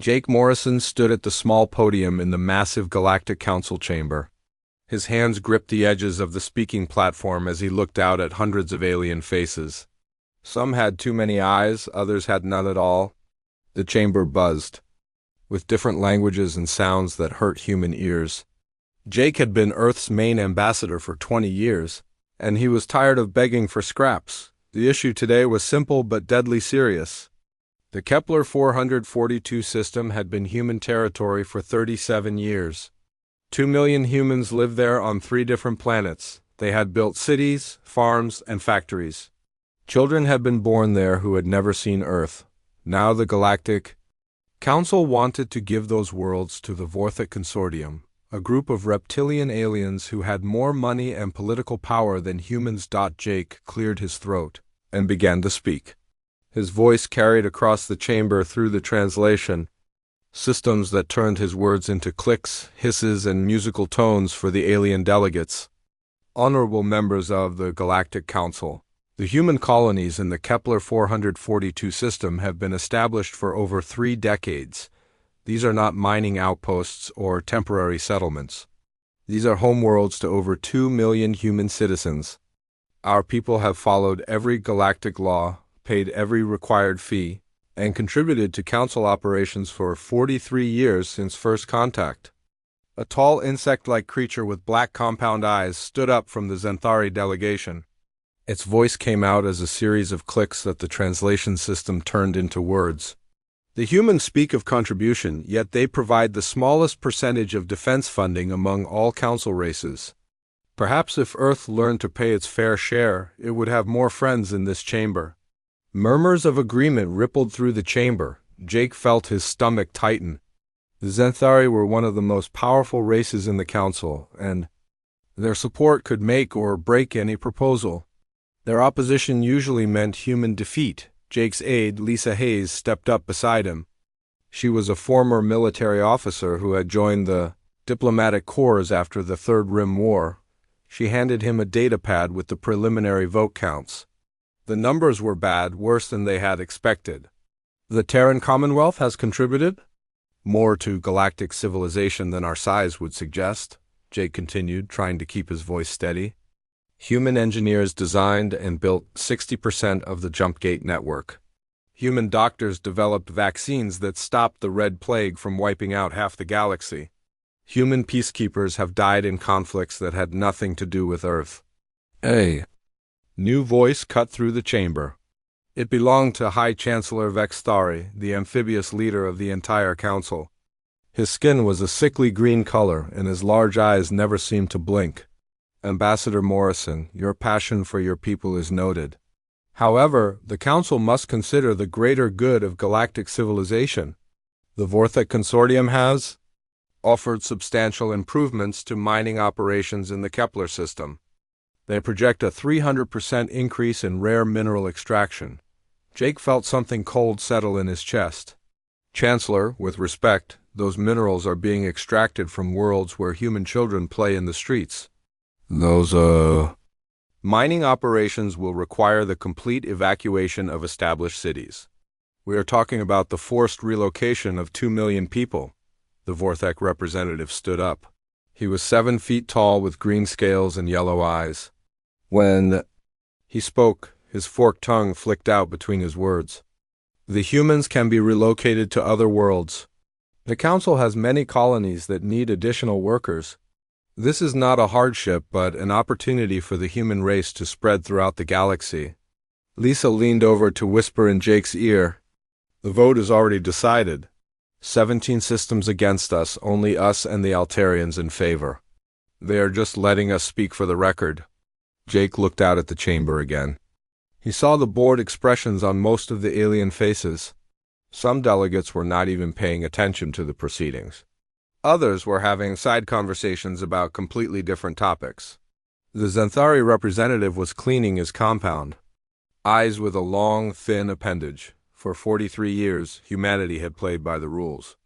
Jake Morrison stood at the small podium in the massive Galactic Council chamber. His hands gripped the edges of the speaking platform as he looked out at hundreds of alien faces. Some had too many eyes, others had none at all. The chamber buzzed, with different languages and sounds that hurt human ears. Jake had been Earth's main ambassador for 20 years, and he was tired of begging for scraps. The issue today was simple but deadly serious. The Kepler 442 system had been human territory for 37 years. 2 million humans lived there on 3 different planets. They had built cities, farms, and factories. Children had been born there who had never seen Earth. Now the Galactic Council wanted to give those worlds to the Vorthic Consortium, a group of reptilian aliens who had more money and political power than humans. Jake cleared his throat and began to speak. His voice carried across the chamber through the translation systems that turned his words into clicks, hisses, and musical tones for the alien delegates. Honorable members of the Galactic Council, the human colonies in the Kepler 442 system have been established for over 3 decades. These are not mining outposts or temporary settlements. These are homeworlds to over 2 million human citizens. Our people have followed every galactic law, paid every required fee, and contributed to council operations for 43 years since first contact. A tall insect-like creature with black compound eyes stood up from the Zenthari delegation. Its voice came out as a series of clicks that the translation system turned into words. The humans speak of contribution, yet they provide the smallest percentage of defense funding among all council races. Perhaps if Earth learned to pay its fair share, it would have more friends in this chamber. Murmurs of agreement rippled through the chamber. Jake felt his stomach tighten. The Zenthari were one of the most powerful races in the council, and their support could make or break any proposal. Their opposition usually meant human defeat. Jake's aide, Lisa Hayes, stepped up beside him. She was a former military officer who had joined the diplomatic corps after the Third Rim War. She handed him a datapad with the preliminary vote counts. The numbers were bad, worse than they had expected. The Terran Commonwealth has contributed more to galactic civilization than our size would suggest, Jake continued, trying to keep his voice steady. Human engineers designed and built 60% of the jump gate network. Human doctors developed vaccines that stopped the Red Plague from wiping out half the galaxy. Human peacekeepers have died in conflicts that had nothing to do with Earth. A new voice cut through the chamber. It belonged to High Chancellor Vexthari, the amphibious leader of the entire council. His skin was a sickly green color, and his large eyes never seemed to blink. Ambassador Morrison, your passion for your people is noted. However, the council must consider the greater good of galactic civilization. The Vorthic Consortium has offered substantial improvements to mining operations in the Kepler system. They project a 300% increase in rare mineral extraction. Jake felt something cold settle in his chest. Chancellor, with respect, those minerals are being extracted from worlds where human children play in the streets. Those, mining operations will require the complete evacuation of established cities. We are talking about the forced relocation of 2 million people. The Vorthic representative stood up. He was 7 feet tall with green scales and yellow eyes. When he spoke, his forked tongue flicked out between his words. The humans can be relocated to other worlds. The council has many colonies that need additional workers. This is not a hardship, but an opportunity for the human race to spread throughout the galaxy. Lisa leaned over to whisper in Jake's ear. The vote is already decided. 17 systems against us, only us and the Altarians in favor. They are just letting us speak for the record. Jake looked out at the chamber again. He saw the bored expressions on most of the alien faces. Some delegates were not even paying attention to the proceedings. Others were having side conversations about completely different topics. The Zenthari representative was cleaning his compound. Eyes with a long, thin appendage. For 43 years, humanity had played by the rules.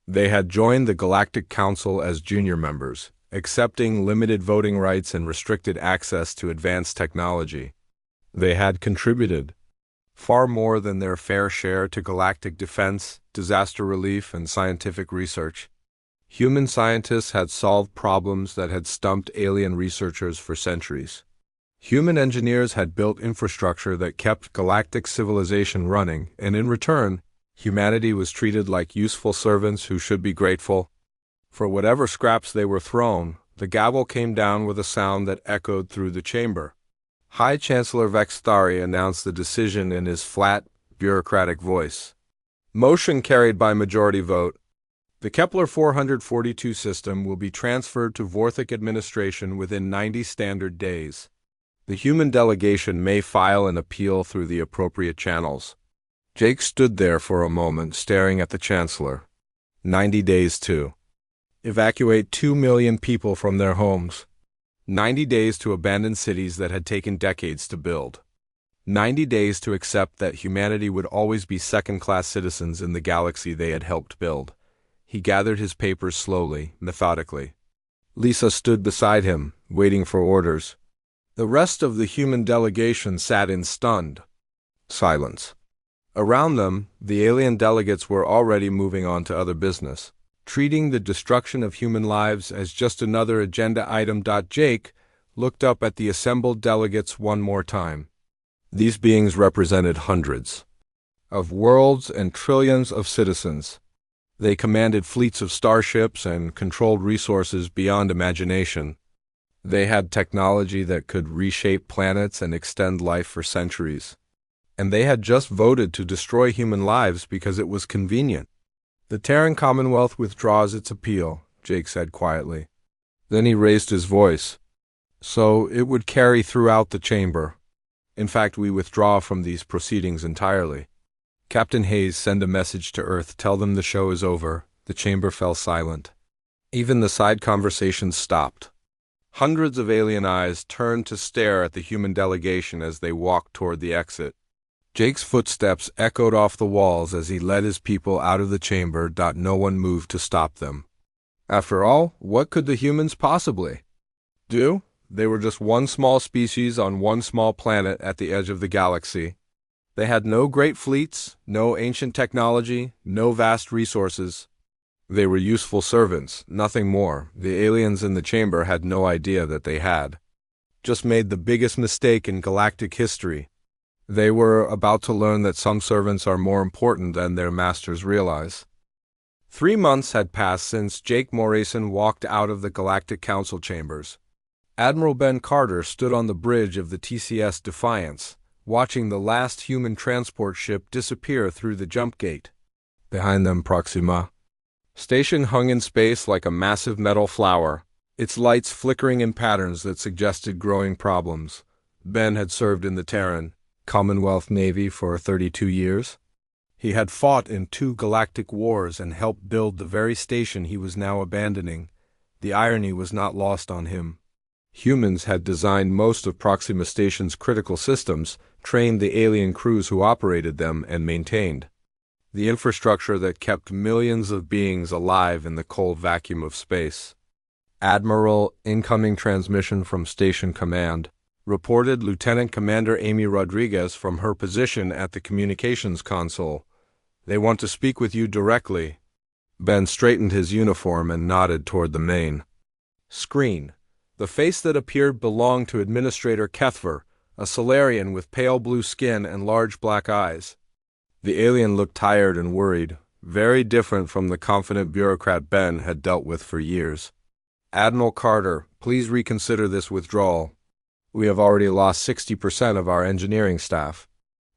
They had joined the Galactic Council as junior members, accepting limited voting rights and restricted access to advanced technology. They had contributed far more than their fair share to galactic defense, disaster relief, and scientific research. Human scientists had solved problems that had stumped alien researchers for centuries. Human engineers had built infrastructure that kept galactic civilization running, and in return, humanity was treated like useful servants who should be grateful. For whatever scraps they were thrown, the gavel came down with a sound that echoed through the chamber. High Chancellor Vexthari announced the decision in his flat, bureaucratic voice. Motion carried by majority vote. The Kepler 442 system will be transferred to Vorthik administration within 90 standard days. The human delegation may file an appeal through the appropriate channels. Jake stood there for a moment, staring at the Chancellor. 90 days to evacuate 2 million people from their homes. 90 days to abandon cities that had taken decades to build. 90 days to accept that humanity would always be second-class citizens in the galaxy they had helped build. He gathered his papers slowly, methodically. Lisa stood beside him, waiting for orders. The rest of the human delegation sat in stunned silence. Around them, the alien delegates were already moving on to other business, treating the destruction of human lives as just another agenda item. Jake looked up at the assembled delegates one more time. These beings represented hundreds of worlds and trillions of citizens. They commanded fleets of starships and controlled resources beyond imagination. They had technology that could reshape planets and extend life for centuries. And they had just voted to destroy human lives because it was convenient. The Terran Commonwealth withdraws its appeal, Jake said quietly. Then he raised his voice. So it would carry throughout the chamber. In fact, we withdraw from these proceedings entirely. Captain Hayes, send a message to Earth. Tell them the show is over. The chamber fell silent. Even the side conversations stopped. Hundreds of alien eyes turned to stare at the human delegation as they walked toward the exit. Jake's footsteps echoed off the walls as he led his people out of the chamber. No one moved to stop them. After all, what could the humans possibly do? They were just one small species on one small planet at the edge of the galaxy. They had no great fleets, no ancient technology, no vast resources. They were useful servants, nothing more. The aliens in the chamber had no idea that they had just made the biggest mistake in galactic history. They were about to learn that some servants are more important than their masters realize. 3 months had passed since Jake Morrison walked out of the Galactic Council chambers. Admiral Ben Carter stood on the bridge of the TCS Defiance, watching the last human transport ship disappear through the jump gate. Behind them, Proxima Station hung in space like a massive metal flower, its lights flickering in patterns that suggested growing problems. Ben had served in the Terran Commonwealth Navy for 32 years. He had fought in 2 galactic wars and helped build the very station he was now abandoning. The irony was not lost on him. Humans had designed most of Proxima Station's critical systems, trained the alien crews who operated them, and maintained the infrastructure that kept millions of beings alive in the cold vacuum of space. Admiral, incoming transmission from Station Command, reported Lieutenant Commander Amy Rodriguez from her position at the communications console. They want to speak with you directly. Ben straightened his uniform and nodded toward the main screen. The face that appeared belonged to Administrator Kethver, a Solarian with pale blue skin and large black eyes. The alien looked tired and worried, very different from the confident bureaucrat Ben had dealt with for years. Admiral Carter, please reconsider this withdrawal. We have already lost 60% of our engineering staff.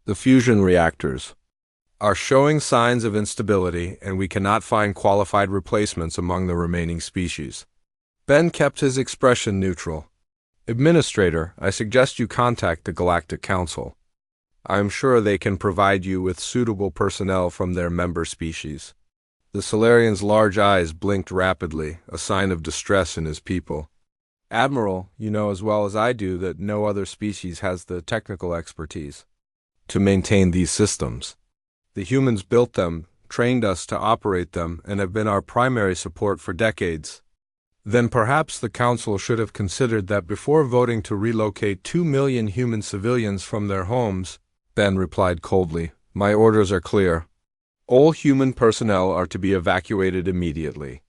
The fusion reactors are showing signs of instability, and we cannot find qualified replacements among the remaining species. Ben kept his expression neutral. Administrator, I suggest you contact the Galactic Council. I am sure they can provide you with suitable personnel from their member species. The Solarian's large eyes blinked rapidly, a sign of distress in his people. Admiral, you know as well as I do that no other species has the technical expertise to maintain these systems. The humans built them, trained us to operate them, and have been our primary support for decades. Then perhaps the Council should have considered that before voting to relocate 2 million human civilians from their homes. Ben replied coldly, My orders are clear. All human personnel are to be evacuated immediately.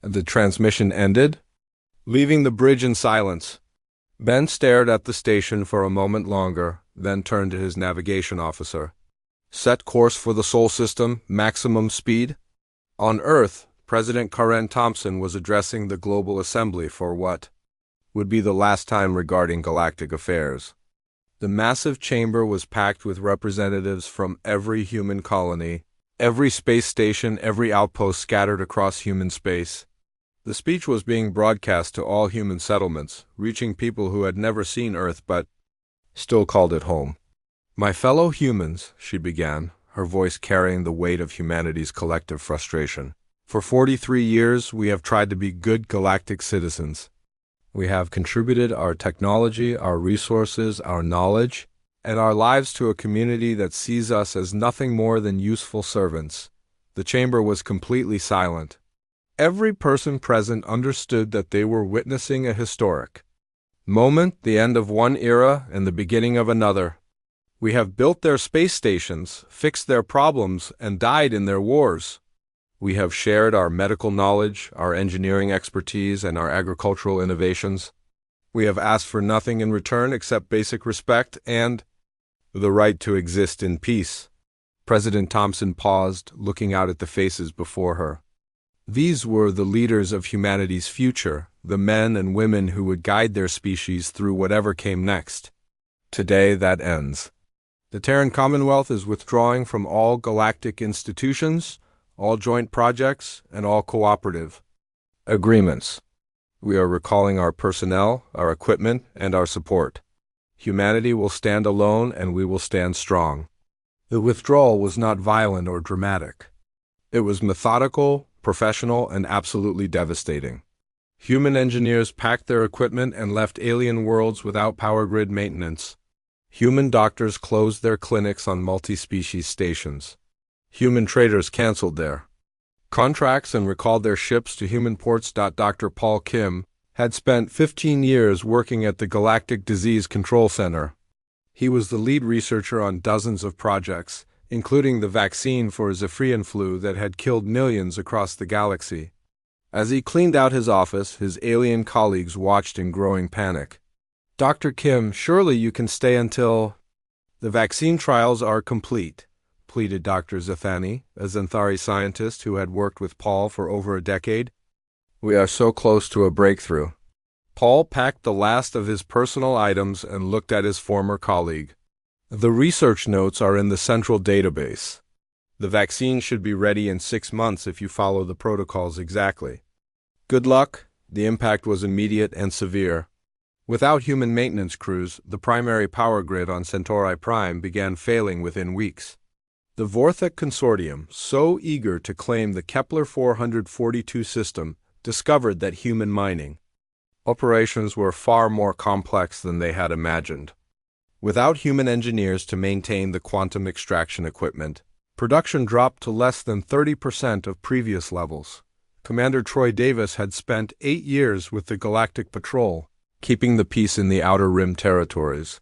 The transmission ended, leaving the bridge in silence. Ben stared at the station for a moment longer, then turned to his navigation officer. Set course for the Sol system, maximum speed. On Earth, President Karen Thompson was addressing the Global Assembly for what would be the last time regarding galactic affairs. The massive chamber was packed with representatives from every human colony, every space station, every outpost scattered across human space. The speech was being broadcast to all human settlements, reaching people who had never seen Earth but still called it home. My fellow humans, she began, her voice carrying the weight of humanity's collective frustration. For 43 years, we have tried to be good galactic citizens. We have contributed our technology, our resources, our knowledge, and our lives to a community that sees us as nothing more than useful servants. The chamber was completely silent. Every person present understood that they were witnessing a historic moment, the end of one era and the beginning of another. We have built their space stations, fixed their problems, and died in their wars. We have shared our medical knowledge, our engineering expertise, and our agricultural innovations. We have asked for nothing in return except basic respect and the right to exist in peace. President Thompson paused, looking out at the faces before her. These were the leaders of humanity's future, the men and women who would guide their species through whatever came next. Today, that ends. The Terran Commonwealth is withdrawing from all galactic institutions, all joint projects, and all cooperative agreements. We are recalling our personnel, our equipment, and our support. Humanity will stand alone, and we will stand strong. The withdrawal was not violent or dramatic. It was methodical, professional, and absolutely devastating. Human engineers packed their equipment and left alien worlds without power grid maintenance. Human doctors closed their clinics on multi-species stations. Human traders canceled their contracts and recalled their ships to human ports. Dr. Paul Kim had spent 15 years working at the Galactic Disease Control Center. He was the lead researcher on dozens of projects, including the vaccine for Zephyrian flu that had killed millions across the galaxy. As he cleaned out his office, his alien colleagues watched in growing panic. Dr. Kim, surely you can stay until the vaccine trials are complete, pleaded Dr. Zathani, a Xanthari scientist who had worked with Paul for over a decade. We are so close to a breakthrough. Paul packed the last of his personal items and looked at his former colleague. The research notes are in the central database. The vaccine should be ready in 6 months if you follow the protocols exactly. Good luck. The impact was immediate and severe. Without human maintenance crews, the primary power grid on Centauri Prime began failing within weeks. The Vorthek Consortium, so eager to claim the Kepler 442 system, discovered that human mining operations were far more complex than they had imagined. Without human engineers to maintain the quantum extraction equipment, production dropped to less than 30% of previous levels. Commander Troy Davis had spent 8 years with the Galactic Patrol, keeping the peace in the Outer Rim territories.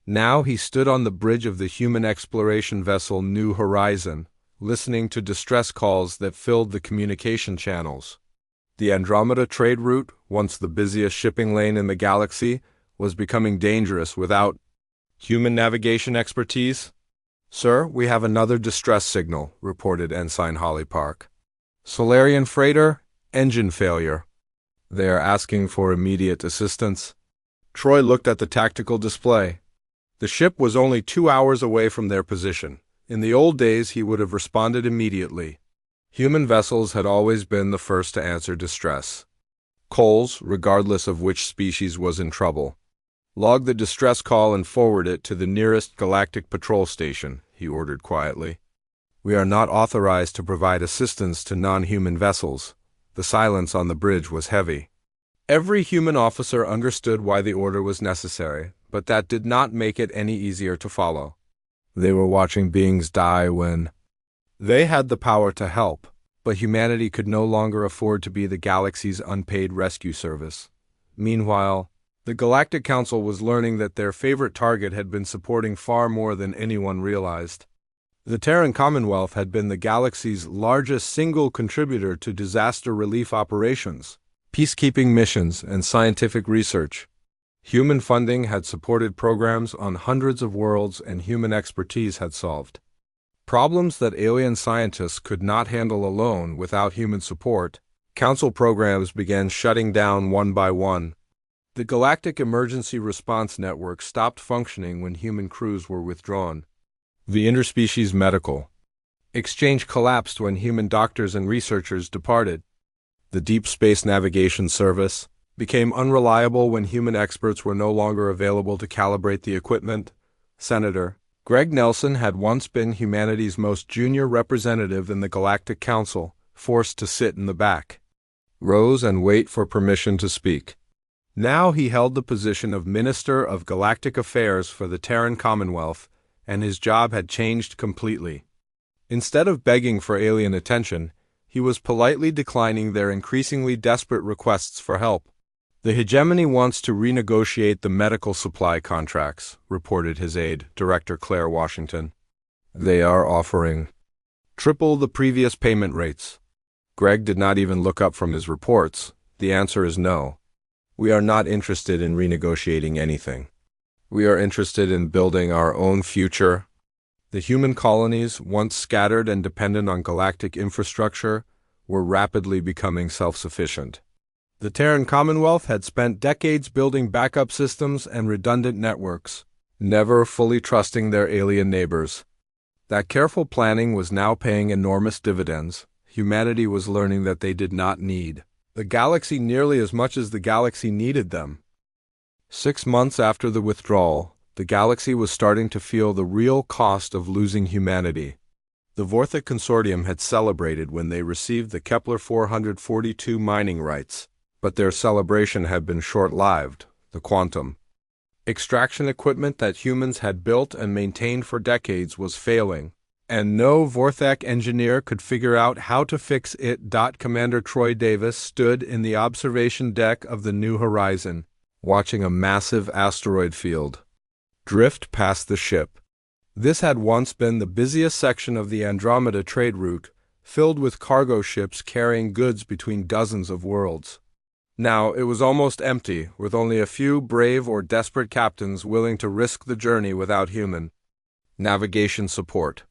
Now he stood on the bridge of the human exploration vessel New Horizon, listening to distress calls that filled the communication channels. The Andromeda trade route, once the busiest shipping lane in the galaxy, was becoming dangerous without human navigation expertise. Sir, we have another distress signal, reported Ensign Holly Park. Solarian freighter, engine failure. They are asking for immediate assistance. Troy looked at the tactical display. The ship was only 2 hours away from their position. In the old days, he would have responded immediately. Human vessels had always been the first to answer distress. Coles, regardless of which species was in trouble, log the distress call and forward it to the nearest Galactic Patrol station, he ordered quietly. We are not authorized to provide assistance to non-human vessels. The silence on the bridge was heavy. Every human officer understood why the order was necessary, but that did not make it any easier to follow. They were watching beings die when they had the power to help, but humanity could no longer afford to be the galaxy's unpaid rescue service. Meanwhile, the Galactic Council was learning that their favorite target had been supporting far more than anyone realized. The Terran Commonwealth had been the galaxy's largest single contributor to disaster relief operations, peacekeeping missions, and scientific research. Human funding had supported programs on hundreds of worlds, and human expertise had solved problems that alien scientists could not handle alone without human support. Council programs began shutting down one by one. The Galactic Emergency Response Network stopped functioning when human crews were withdrawn. The interspecies medical exchange collapsed when human doctors and researchers departed. The Deep Space Navigation Service became unreliable when human experts were no longer available to calibrate the equipment. Senator Greg Nelson had once been humanity's most junior representative in the Galactic Council, forced to sit in the back rows and wait for permission to speak. Now he held the position of Minister of Galactic Affairs for the Terran Commonwealth, and his job had changed completely. Instead of begging for alien attention, he was politely declining their increasingly desperate requests for help. The hegemony wants to renegotiate the medical supply contracts, reported his aide, Director Claire Washington. They are offering triple the previous payment rates. Greg did not even look up from his reports. The answer is no. We are not interested in renegotiating anything. We are interested in building our own future. The human colonies, once scattered and dependent on galactic infrastructure, were rapidly becoming self-sufficient. The Terran Commonwealth had spent decades building backup systems and redundant networks, never fully trusting their alien neighbors. That careful planning was now paying enormous dividends. Humanity was learning that they did not need the galaxy nearly as much as the galaxy needed them. 6 months after the withdrawal, the galaxy was starting to feel the real cost of losing humanity. The Vorthic Consortium had celebrated when they received the Kepler 442 mining rights, but their celebration had been short-lived. The quantum extraction equipment that humans had built and maintained for decades was failing, and no Vorthak engineer could figure out how to fix it. Commander Troy Davis stood in the observation deck of the New Horizon, watching a massive asteroid field drift past the ship. This had once been the busiest section of the Andromeda trade route, filled with cargo ships carrying goods between dozens of worlds. Now it was almost empty, with only a few brave or desperate captains willing to risk the journey without human navigation support.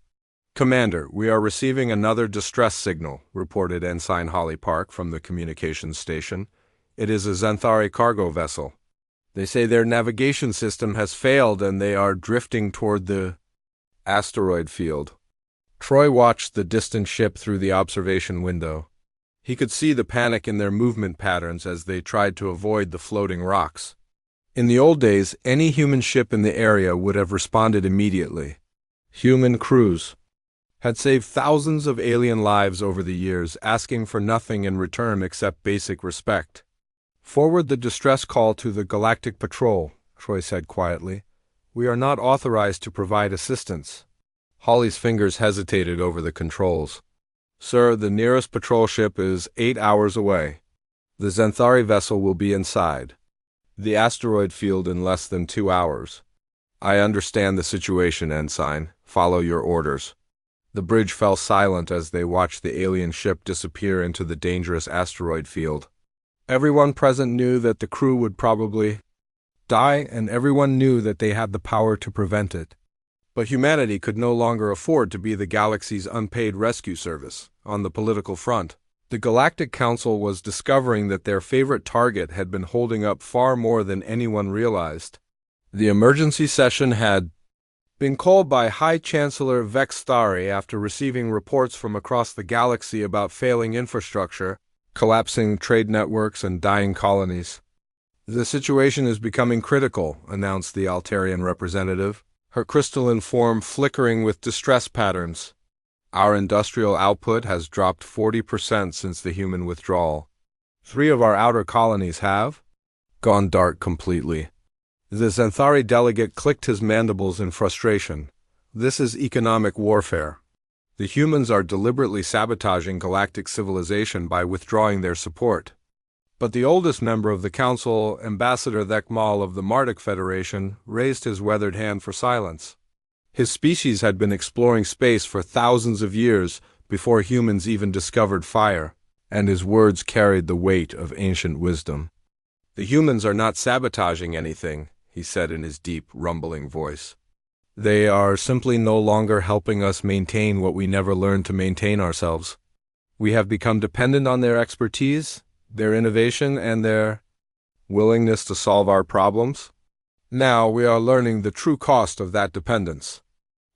Commander, we are receiving another distress signal, reported Ensign Holly Park from the communications station. It is a Xanthari cargo vessel. They say their navigation system has failed and they are drifting toward the asteroid field. Troy watched the distant ship through the observation window. He could see the panic in their movement patterns as they tried to avoid the floating rocks. In the old days, any human ship in the area would have responded immediately. Human crews had saved thousands of alien lives over the years, asking for nothing in return except basic respect. Forward the distress call to the Galactic Patrol, Troy said quietly. We are not authorized to provide assistance. Holly's fingers hesitated over the controls. Sir, the nearest patrol ship is 8 hours away. The Xanthari vessel will be inside the asteroid field in less than 2 hours. I understand the situation, Ensign. Follow your orders. The bridge fell silent as they watched the alien ship disappear into the dangerous asteroid field. Everyone present knew that the crew would probably die, and everyone knew that they had the power to prevent it. But humanity could no longer afford to be the galaxy's unpaid rescue service. On the political front, the Galactic Council was discovering that their favorite target had been holding up far more than anyone realized. The emergency session had been called by High Chancellor Vexthari after receiving reports from across the galaxy about failing infrastructure, collapsing trade networks, and dying colonies. The situation is becoming critical, announced the Altarian representative, her crystalline form flickering with distress patterns. Our industrial output has dropped 40% since the human withdrawal. 3 of our outer colonies have gone dark completely. The Xanthari delegate clicked his mandibles in frustration. This is economic warfare. The humans are deliberately sabotaging galactic civilization by withdrawing their support. But the oldest member of the council, Ambassador Thekmal of the Marduk Federation, raised his weathered hand for silence. His species had been exploring space for thousands of years before humans even discovered fire, and his words carried the weight of ancient wisdom. "The humans are not sabotaging anything," he said in his deep, rumbling voice. "They are simply no longer helping us maintain what we never learned to maintain ourselves. We have become dependent on their expertise, their innovation, and their willingness to solve our problems. Now we are learning the true cost of that dependence."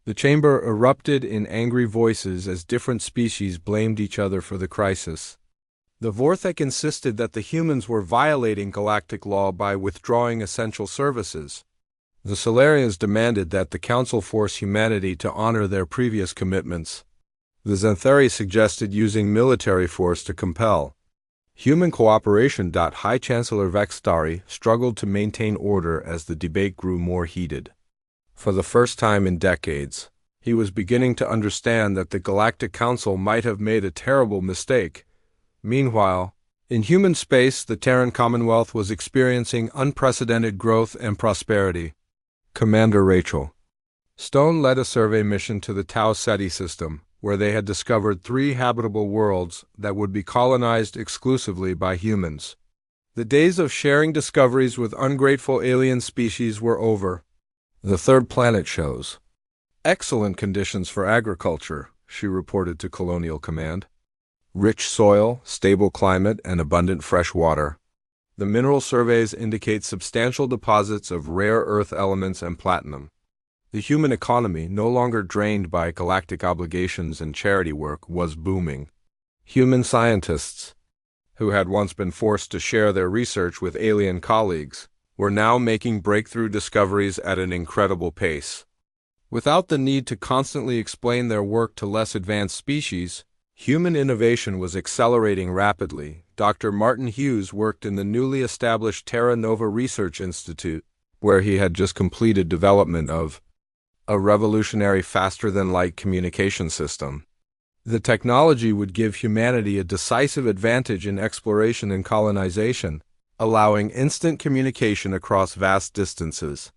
The chamber erupted in angry voices as different species blamed each other for the crisis. The Vorthek insisted that the humans were violating galactic law by withdrawing essential services. The Solarians demanded that the Council force humanity to honor their previous commitments. The Xanthari suggested using military force to compel human cooperation. High Chancellor Vextari struggled to maintain order as the debate grew more heated. For the first time in decades, he was beginning to understand that the Galactic Council might have made a terrible mistake. Meanwhile, in human space, the Terran Commonwealth was experiencing unprecedented growth and prosperity. Commander Rachel Stone led a survey mission to the Tau Ceti system, where they had discovered 3 habitable worlds that would be colonized exclusively by humans. The days of sharing discoveries with ungrateful alien species were over. "The third planet shows excellent conditions for agriculture," she reported to Colonial Command. "Rich soil, stable climate, and abundant fresh water. The mineral surveys indicate substantial deposits of rare earth elements and platinum. The human economy, no longer drained by galactic obligations and charity work, was booming. Human scientists, who had once been forced to share their research with alien colleagues, were now making breakthrough discoveries at an incredible pace. Without the need to constantly explain their work to less advanced species, human innovation was accelerating rapidly. Dr. Martin Hughes worked in the newly established Terra Nova Research Institute, where he had just completed development of a revolutionary faster-than-light communication system. The technology would give humanity a decisive advantage in exploration and colonization, allowing instant communication across vast distances.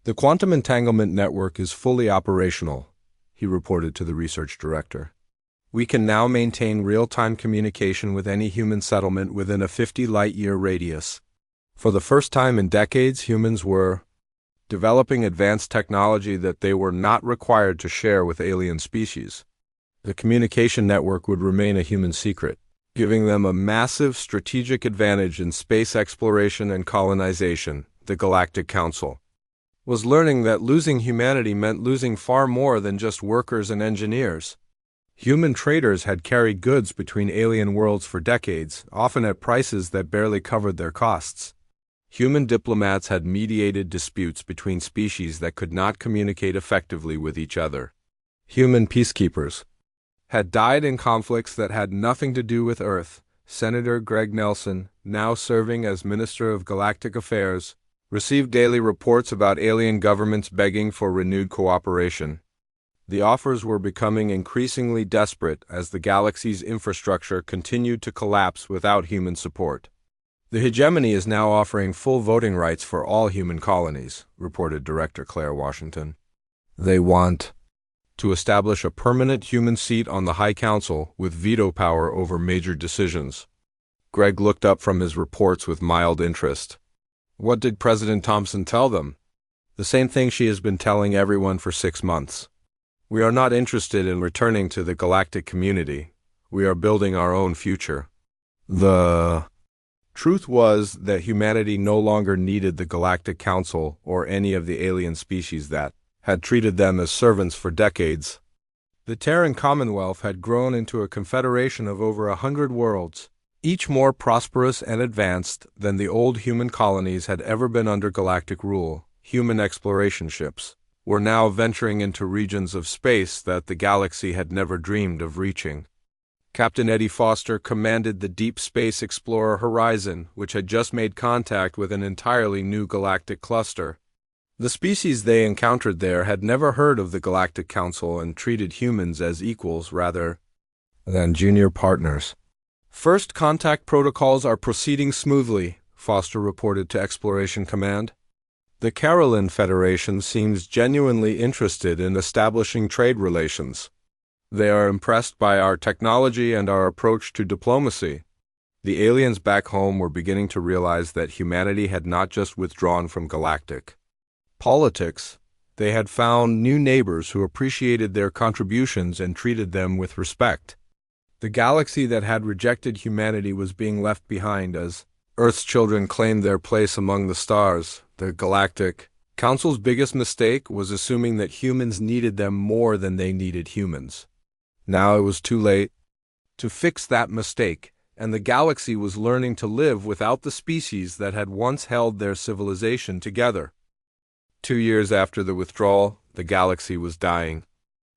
"The quantum entanglement network is fully operational," he reported to the research director. "We can now maintain real-time communication with any human settlement within a 50 light-year radius." For the first time in decades, humans were developing advanced technology that they were not required to share with alien species. The communication network would remain a human secret, giving them a massive strategic advantage in space exploration and colonization. The Galactic Council was learning that losing humanity meant losing far more than just workers and engineers. Human traders had carried goods between alien worlds for decades, often at prices that barely covered their costs. Human diplomats had mediated disputes between species that could not communicate effectively with each other. Human peacekeepers had died in conflicts that had nothing to do with Earth. Senator Greg Nelson, now serving as Minister of Galactic Affairs, received daily reports about alien governments begging for renewed cooperation. The offers were becoming increasingly desperate as the galaxy's infrastructure continued to collapse without human support. "The hegemony is now offering full voting rights for all human colonies," reported Director Claire Washington. "They want to establish a permanent human seat on the High Council with veto power over major decisions." Greg looked up from his reports with mild interest. "What did President Thompson tell them?" "The same thing she has been telling everyone for 6 months. We are not interested in returning to the galactic community. We are building our own future." The truth was that humanity no longer needed the Galactic Council or any of the alien species that had treated them as servants for decades. The Terran Commonwealth had grown into a confederation of over 100 worlds, each more prosperous and advanced than the old human colonies had ever been under galactic rule. Human exploration ships were now venturing into regions of space that the galaxy had never dreamed of reaching. Captain Eddie Foster commanded the Deep Space Explorer Horizon, which had just made contact with an entirely new galactic cluster. The species they encountered there had never heard of the Galactic Council and treated humans as equals rather than junior partners. "First contact protocols are proceeding smoothly," Foster reported to Exploration Command. The Caroline Federation seems genuinely interested in establishing trade relations. They are impressed by our technology and our approach to diplomacy. The aliens back home were beginning to realize that humanity had not just withdrawn from galactic politics. They had found new neighbors who appreciated their contributions and treated them with respect. The galaxy that had rejected humanity was being left behind as Earth's children claimed their place among the stars. The Galactic Council's biggest mistake was assuming that humans needed them more than they needed humans. Now it was too late to fix that mistake, and the galaxy was learning to live without the species that had once held their civilization together. 2 years after the withdrawal, the galaxy was dying.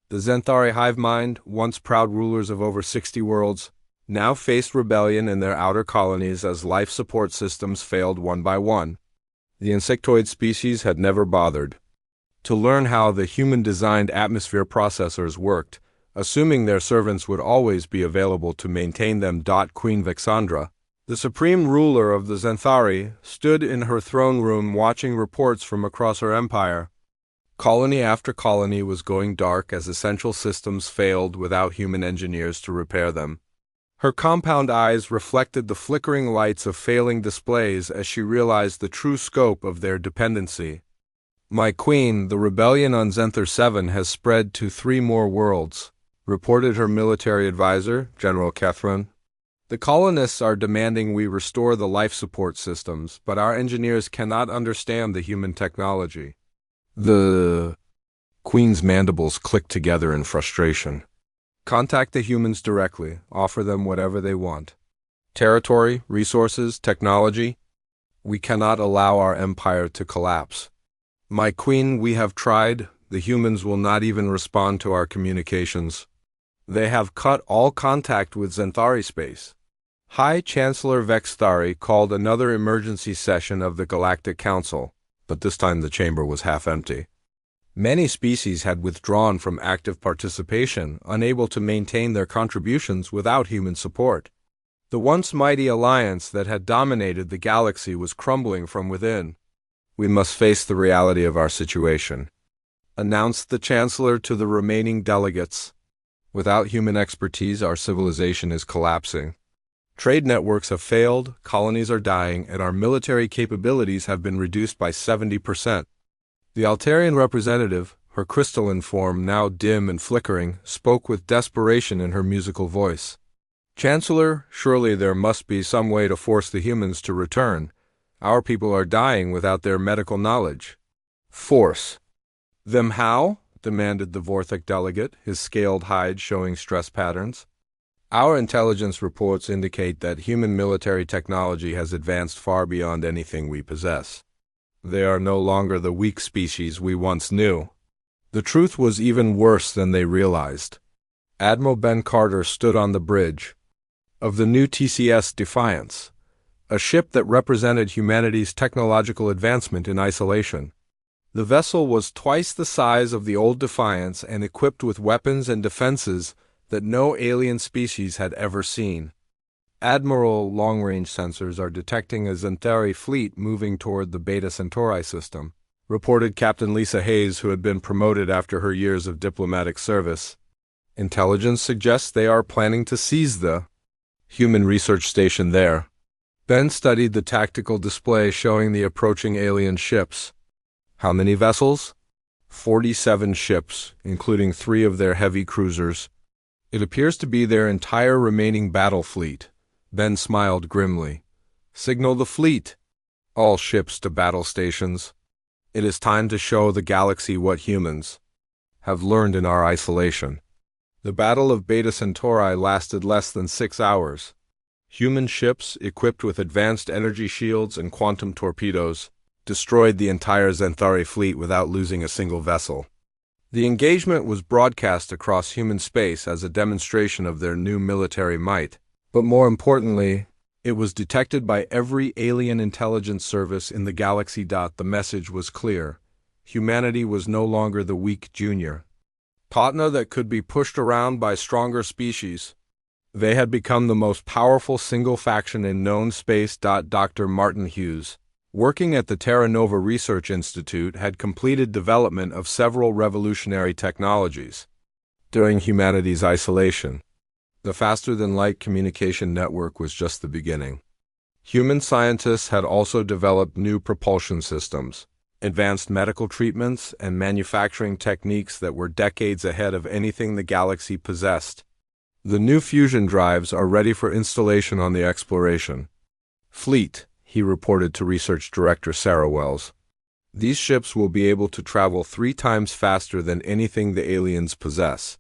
The Xanthari hive mind, once proud rulers of over 60 worlds, now faced rebellion in their outer colonies as life support systems failed one by one. The insectoid species had never bothered to learn how the human-designed atmosphere processors worked, assuming their servants would always be available to maintain them. Queen Vexandra, the supreme ruler of the Xanthari, stood in her throne room watching reports from across her empire. Colony after colony was going dark as essential systems failed without human engineers to repair them. Her compound eyes reflected the flickering lights of failing displays as she realized the true scope of their dependency. "My queen, the rebellion on Xanthar 7 has spread to 3 more worlds," reported her military advisor, General Catherine. "The colonists are demanding we restore the life support systems, but our engineers cannot understand the human technology." The queen's mandibles clicked together in frustration. "Contact the humans directly. Offer them whatever they want. Territory, resources, technology. We cannot allow our empire to collapse. My queen, we have tried. The humans will not even respond to our communications. They have cut all contact with Xanthari space." High Chancellor Vexthari called another emergency session of the Galactic Council, but this time the chamber was half empty. Many species had withdrawn from active participation, unable to maintain their contributions without human support. The once mighty alliance that had dominated the galaxy was crumbling from within. "We must face the reality of our situation," announced the Chancellor to the remaining delegates. "Without human expertise, our civilization is collapsing. Trade networks have failed, colonies are dying, and our military capabilities have been reduced by 70%. The Altarian representative, her crystalline form now dim and flickering, spoke with desperation in her musical voice. "Chancellor, surely there must be some way to force the humans to return. Our people are dying without their medical knowledge." "Force them how?" demanded the Vorthic delegate, his scaled hide showing stress patterns. "Our intelligence reports indicate that human military technology has advanced far beyond anything we possess. They are no longer the weak species we once knew." The truth was even worse than they realized. Admiral Ben Carter stood on the bridge of the new TCS Defiance, a ship that represented humanity's technological advancement in isolation. The vessel was twice the size of the old Defiance and equipped with weapons and defenses that no alien species had ever seen. "Admiral, long-range sensors are detecting a Xanthari fleet moving toward the Beta Centauri system," reported Captain Lisa Hayes, who had been promoted after her years of diplomatic service. "Intelligence suggests they are planning to seize the human research station there." Ben studied the tactical display showing the approaching alien ships. "How many vessels?" 47 ships, including 3 of their heavy cruisers. "It appears to be their entire remaining battle fleet." Ben smiled grimly. "Signal the fleet. All ships to battle stations. It is time to show the galaxy what humans have learned in our isolation." The Battle of Beta Centauri lasted less than 6 hours. Human ships, equipped with advanced energy shields and quantum torpedoes, destroyed the entire Xanthari fleet without losing a single vessel. The engagement was broadcast across human space as a demonstration of their new military might. But more importantly, it was detected by every alien intelligence service in the galaxy. The message was clear. Humanity was no longer the weak junior partner that could be pushed around by stronger species. They had become the most powerful single faction in known space. Dr. Martin Hughes, working at the Terra Nova Research Institute, had completed development of several revolutionary technologies. During humanity's isolation, the faster-than-light communication network was just the beginning. Human scientists had also developed new propulsion systems, advanced medical treatments, and manufacturing techniques that were decades ahead of anything the galaxy possessed. The new fusion drives are ready for installation on the exploration fleet, he reported to Research Director Sarah Wells. These ships will be able to travel 3 times faster than anything the aliens possess.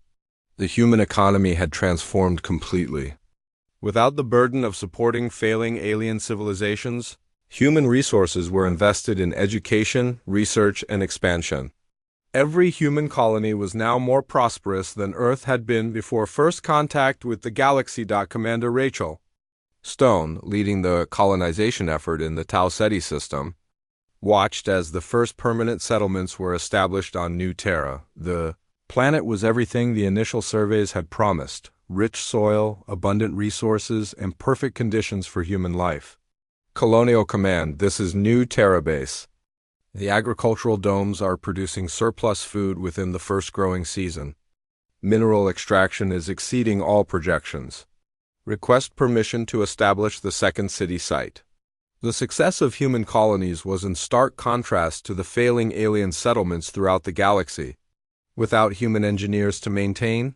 The human economy had transformed completely. Without the burden of supporting failing alien civilizations, human resources were invested in education, research, and expansion. Every human colony was now more prosperous than Earth had been before first contact with the galaxy. Commander Rachel Stone, leading the colonization effort in the Tau Ceti system, watched as the first permanent settlements were established on New Terra. The planet was everything the initial surveys had promised: rich soil, abundant resources, and perfect conditions for human life. Colonial Command, this is New Terra Base. The agricultural domes are producing surplus food within the first growing season. Mineral extraction is exceeding all projections. Request permission to establish the second city site. The success of human colonies was in stark contrast to the failing alien settlements throughout the galaxy. Without human engineers to maintain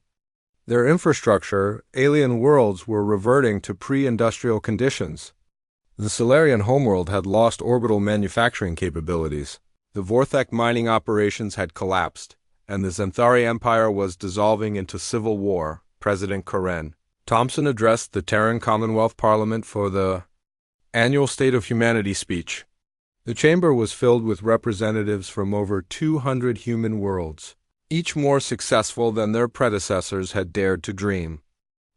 their infrastructure, alien worlds were reverting to pre-industrial conditions. The Solarian homeworld had lost orbital manufacturing capabilities. The Vorthek mining operations had collapsed, and the Xanthari Empire was dissolving into civil war. President Karen Thompson addressed the Terran Commonwealth Parliament for the annual State of Humanity speech. The chamber was filled with representatives from over 200 human worlds, each more successful than their predecessors had dared to dream.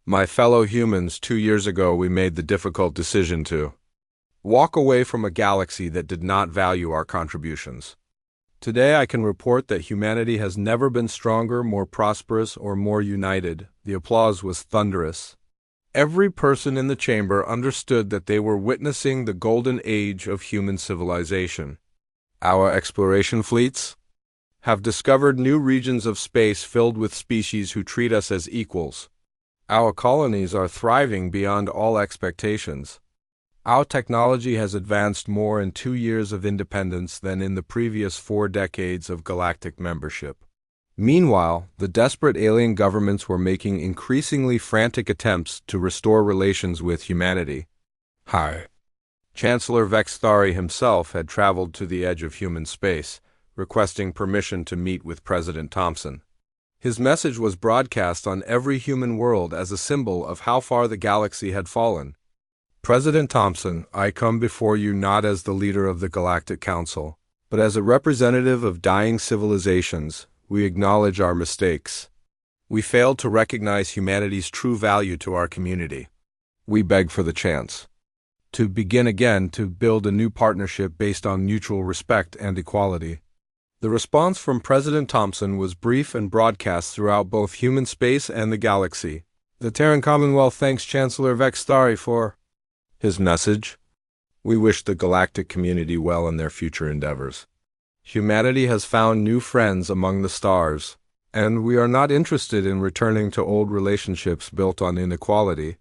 My fellow humans, 2 years ago we made the difficult decision to walk away from a galaxy that did not value our contributions. Today I can report that humanity has never been stronger, more prosperous, or more united. The applause was thunderous. Every person in the chamber understood that they were witnessing the golden age of human civilization. Our exploration fleets have discovered new regions of space filled with species who treat us as equals. Our colonies are thriving beyond all expectations. Our technology has advanced more in 2 years of independence than in the previous 4 decades of galactic membership. Meanwhile, the desperate alien governments were making increasingly frantic attempts to restore relations with humanity. Chancellor Vexthari himself had traveled to the edge of human space, requesting permission to meet with President Thompson. His message was broadcast on every human world as a symbol of how far the galaxy had fallen. President Thompson, I come before you not as the leader of the Galactic Council, but as a representative of dying civilizations. We acknowledge our mistakes. We failed to recognize humanity's true value to our community. We beg for the chance to begin again, to build a new partnership based on mutual respect and equality. The response from President Thompson was brief and broadcast throughout both human space and the galaxy. The Terran Commonwealth thanks Chancellor Vexthari for his message. We wish the galactic community well in their future endeavors. Humanity has found new friends among the stars, and we are not interested in returning to old relationships built on inequality.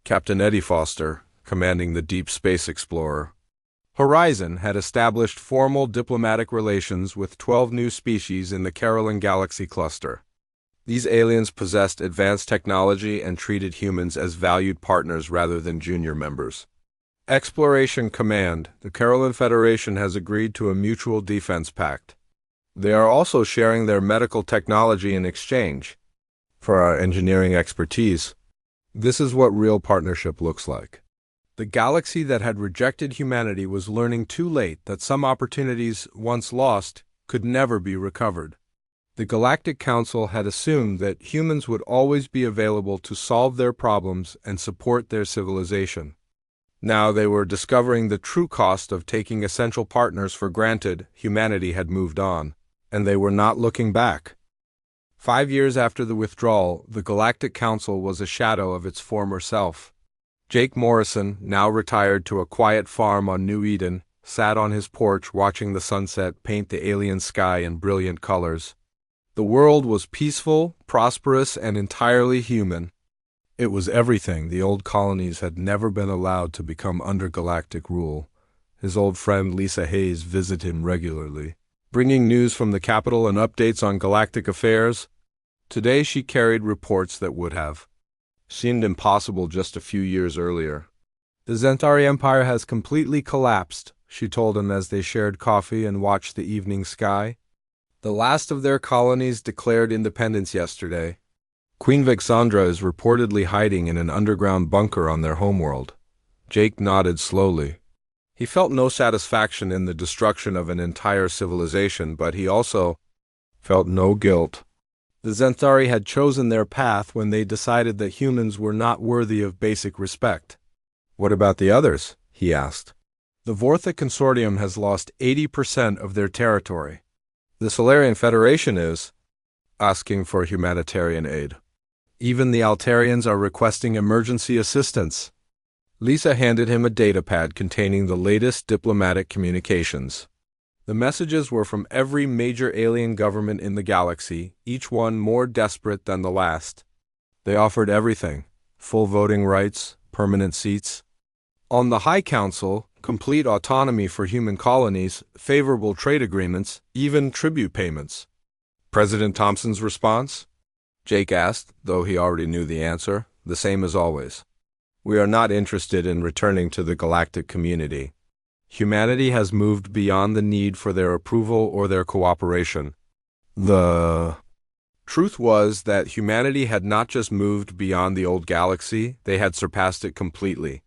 Captain Eddie Foster, commanding the Deep Space Explorer Horizon, had established formal diplomatic relations with 12 new species in the Caroline Galaxy Cluster. These aliens possessed advanced technology and treated humans as valued partners rather than junior members. Exploration Command, the Caroline Federation has agreed to a mutual defense pact. They are also sharing their medical technology in exchange for our engineering expertise. This is what real partnership looks like. The galaxy that had rejected humanity was learning too late that some opportunities once lost could never be recovered. The Galactic Council had assumed that humans would always be available to solve their problems and support their civilization. Now they were discovering the true cost of taking essential partners for granted. Humanity had moved on, and they were not looking back. 5 years after the withdrawal, the Galactic Council was a shadow of its former self. Jake Morrison, now retired to a quiet farm on New Eden, sat on his porch watching the sunset paint the alien sky in brilliant colors. The world was peaceful, prosperous, and entirely human. It was everything the old colonies had never been allowed to become under galactic rule. His old friend Lisa Hayes visited him regularly, bringing news from the capital and updates on galactic affairs. Today she carried reports that would have seemed impossible just a few years earlier. The Zentari Empire has completely collapsed, she told him as they shared coffee and watched the evening sky. The last of their colonies declared independence yesterday. Queen Vixandra is reportedly hiding in an underground bunker on their homeworld. Jake nodded slowly. He felt no satisfaction in the destruction of an entire civilization, but he also felt no guilt. The Zentari had chosen their path when they decided that humans were not worthy of basic respect. What about the others? He asked. The Vortha Consortium has lost 80% of their territory. The Solarian Federation is asking for humanitarian aid. Even the Altarians are requesting emergency assistance. Lisa handed him a datapad containing the latest diplomatic communications. The messages were from every major alien government in the galaxy, each one more desperate than the last. They offered everything: full voting rights, permanent seats on the High Council, complete autonomy for human colonies, favorable trade agreements, even tribute payments. President Thompson's response? Jake asked, though he already knew the answer, the same as always. We are not interested in returning to the galactic community. Humanity has moved beyond the need for their approval or their cooperation. The truth was that humanity had not just moved beyond the old galaxy, they had surpassed it completely.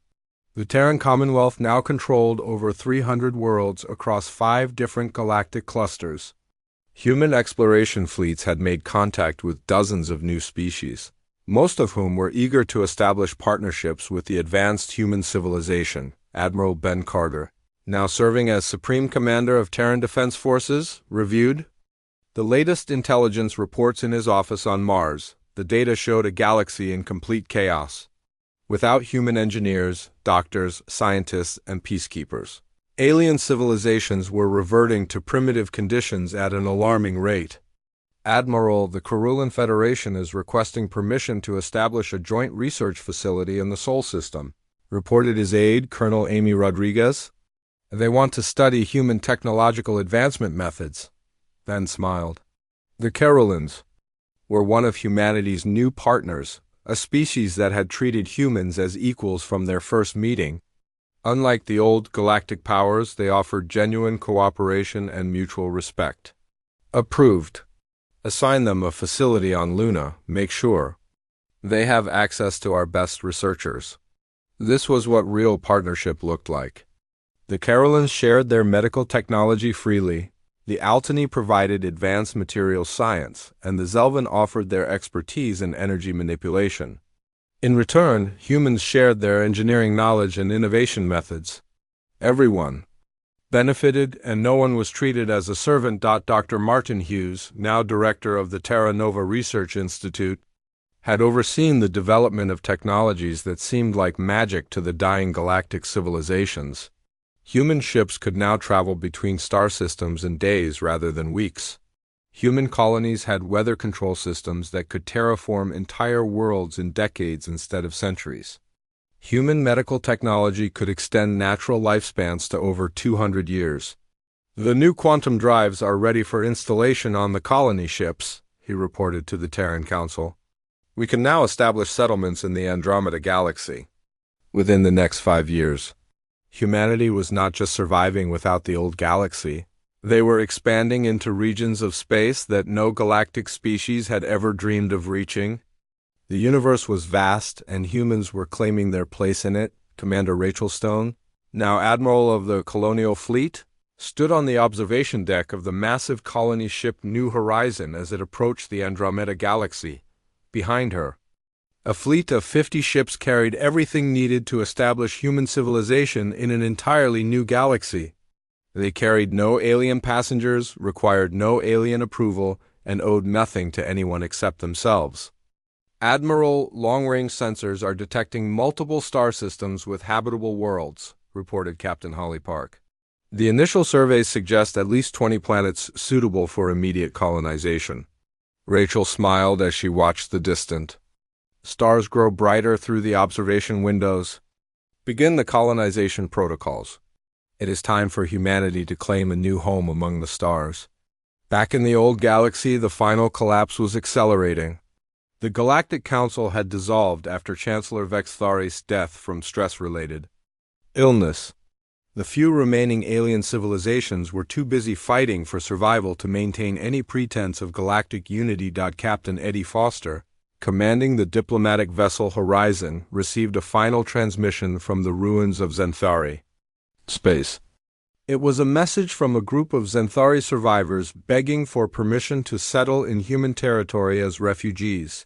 The Terran Commonwealth now controlled over 300 worlds across 5 different galactic clusters. Human exploration fleets had made contact with dozens of new species, most of whom were eager to establish partnerships with the advanced human civilization. Admiral Ben Carter, now serving as Supreme Commander of Terran Defense Forces, reviewed the latest intelligence reports in his office on Mars. The data showed a galaxy in complete chaos, without human engineers, doctors, scientists, and peacekeepers. Alien civilizations were reverting to primitive conditions at an alarming rate. Admiral, the Carulan Federation is requesting permission to establish a joint research facility in the Sol system, reported his aide, Colonel Amy Rodriguez. They want to study human technological advancement methods. Ben smiled. The Carolans were one of humanity's new partners, a species that had treated humans as equals from their first meeting. Unlike the old galactic powers, they offered genuine cooperation and mutual respect. Approved. Assign them a facility on Luna, make sure they have access to our best researchers. This was what real partnership looked like. The Carolans shared their medical technology freely, the Altani provided advanced materials science, and the Zelvan offered their expertise in energy manipulation. In return, humans shared their engineering knowledge and innovation methods. Everyone benefited, and no one was treated as a servant. Dr. Martin Hughes, now director of the Terra Nova Research Institute, had overseen the development of technologies that seemed like magic to the dying galactic civilizations. Human ships could now travel between star systems in days rather than weeks. Human colonies had weather control systems that could terraform entire worlds in decades instead of centuries. Human medical technology could extend natural lifespans to over 200 years. The new quantum drives are ready for installation on the colony ships, he reported to the Terran Council. We can now establish settlements in the Andromeda Galaxy within the next 5 years. Humanity was not just surviving without the old galaxy. They were expanding into regions of space that no galactic species had ever dreamed of reaching. The universe was vast, and humans were claiming their place in it. Commander Rachel Stone, now Admiral of the Colonial Fleet, stood on the observation deck of the massive colony ship New Horizon as it approached the Andromeda Galaxy. Behind her, a fleet of 50 ships carried everything needed to establish human civilization in an entirely new galaxy. They carried no alien passengers, required no alien approval, and owed nothing to anyone except themselves. Admiral, long-range sensors are detecting multiple star systems with habitable worlds, reported Captain Holly Park. The initial surveys suggest at least 20 planets suitable for immediate colonization. Rachel smiled as she watched the distant stars grow brighter through the observation windows. Begin the colonization protocols. It is time for humanity to claim a new home among the stars. Back in the old galaxy, the final collapse was accelerating. The Galactic Council had dissolved after Chancellor Vexthari's death from stress-related illness. The few remaining alien civilizations were too busy fighting for survival to maintain any pretense of galactic unity. Captain Eddie Foster, commanding the diplomatic vessel Horizon, received a final transmission from the ruins of Zenthari space. It was a message from a group of Zenthari survivors begging for permission to settle in human territory as refugees.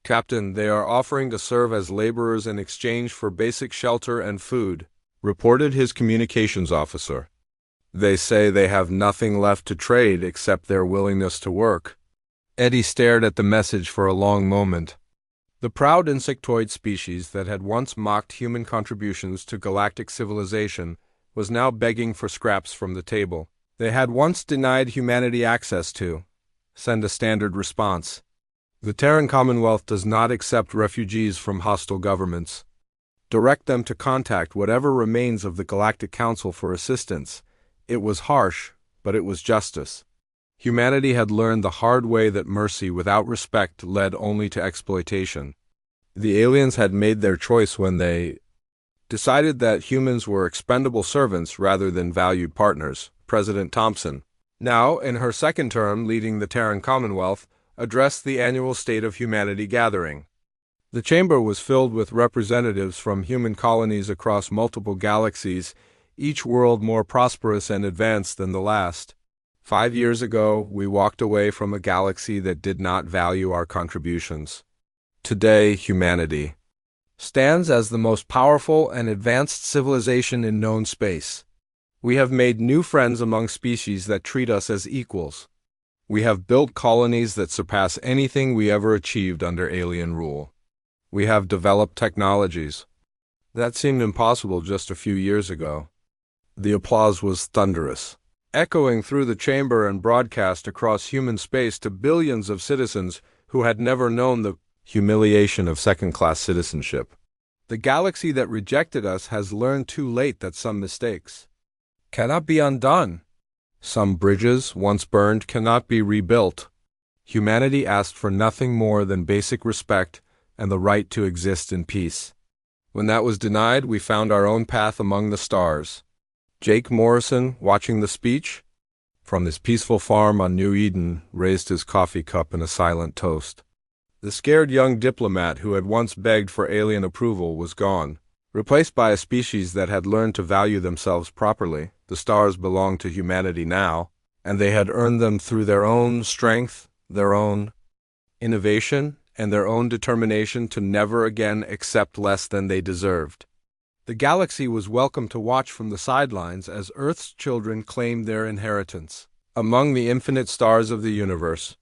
Captain, they are offering to serve as laborers in exchange for basic shelter and food, reported his communications officer. They say they have nothing left to trade except their willingness to work. Eddie stared at the message for a long moment. The proud insectoid species that had once mocked human contributions to galactic civilization was now begging for scraps from the table they had once denied humanity access to. Send a standard response. The Terran Commonwealth does not accept refugees from hostile governments. Direct them to contact whatever remains of the Galactic Council for assistance. It was harsh, but it was justice. Humanity had learned the hard way that mercy without respect led only to exploitation. The aliens had made their choice when they decided that humans were expendable servants rather than valued partners. President Thompson, now in her second term leading the Terran Commonwealth, addressed the annual State of Humanity gathering. The chamber was filled with representatives from human colonies across multiple galaxies, each world more prosperous and advanced than the last. 5 years ago, we walked away from a galaxy that did not value our contributions. Today, humanity stands as the most powerful and advanced civilization in known space. We have made new friends among species that treat us as equals. We have built colonies that surpass anything we ever achieved under alien rule. We have developed technologies that seemed impossible just a few years ago. The applause was thunderous, echoing through the chamber and broadcast across human space to billions of citizens who had never known the humiliation of second-class citizenship. The galaxy that rejected us has learned too late that some mistakes cannot be undone. Some bridges, once burned, cannot be rebuilt. Humanity asked for nothing more than basic respect and the right to exist in peace. When that was denied, we found our own path among the stars. Jake Morrison, watching the speech from his peaceful farm on New Eden, raised his coffee cup in a silent toast. The scared young diplomat who had once begged for alien approval was gone, replaced by a species that had learned to value themselves properly. The stars belonged to humanity now, and they had earned them through their own strength, their own innovation, and their own determination to never again accept less than they deserved. The galaxy was welcome to watch from the sidelines as Earth's children claimed their inheritance. Among the infinite stars of the universe,